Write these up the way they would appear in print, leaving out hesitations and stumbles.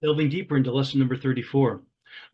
Delving deeper into lesson number 34.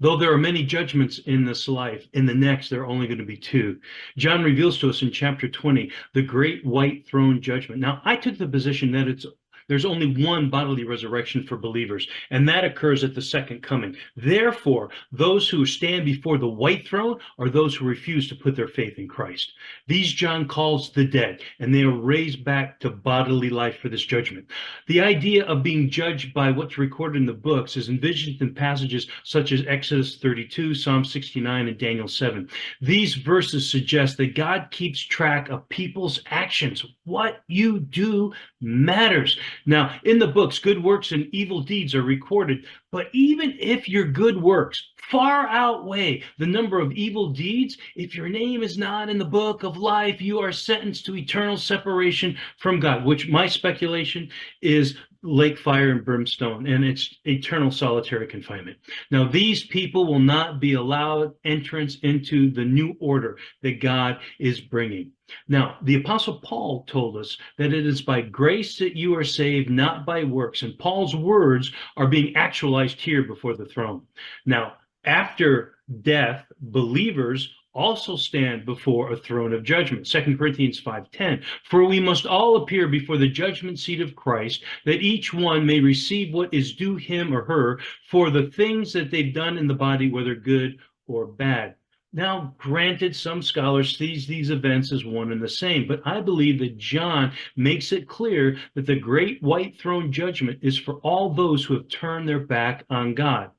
Though there are many judgments in this life, in the next, there are only going to be two. John reveals to us in chapter 20 the great white throne judgment. Now, I took the position that there's only one bodily resurrection for believers, and that occurs at the second coming. Therefore, those who stand before the white throne are those who refuse to put their faith in Christ. These John calls the dead, and they are raised back to bodily life for this judgment. The idea of being judged by what's recorded in the books is envisioned in passages such as Exodus 32, Psalm 69, and Daniel 7. These verses suggest that God keeps track of people's actions. What you do matters. Now, in the books, good works and evil deeds are recorded, but even if your good works far outweigh the number of evil deeds, if your name is not in the book of life, you are sentenced to eternal separation from God, which my speculation is lake fire and brimstone, and it's eternal solitary confinement. Now, these people will not be allowed entrance into the new order that God is bringing. Now, the Apostle Paul told us that it is by grace that you are saved, not by works. And Paul's words are being actualized here before the throne. Now, after death, believers also stand before a throne of judgment. 2 Corinthians 5:10. For we must all appear before the judgment seat of Christ, that each one may receive what is due him or her for the things that they've done in the body, whether good or bad. Now, granted, some scholars see these events as one and the same, but I believe that John makes it clear that the great white throne judgment is for all those who have turned their back on God.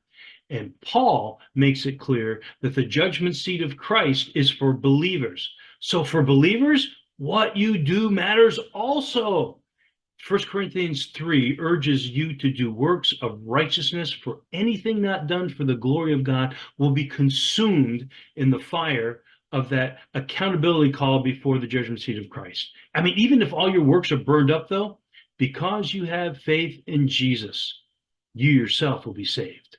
And Paul makes it clear that the judgment seat of Christ is for believers. So for believers, what you do matters also. 1 Corinthians 3 urges you to do works of righteousness, for anything not done for the glory of God will be consumed in the fire of that accountability call before the judgment seat of Christ. I mean, even if all your works are burned up, though, because you have faith in Jesus, you yourself will be saved.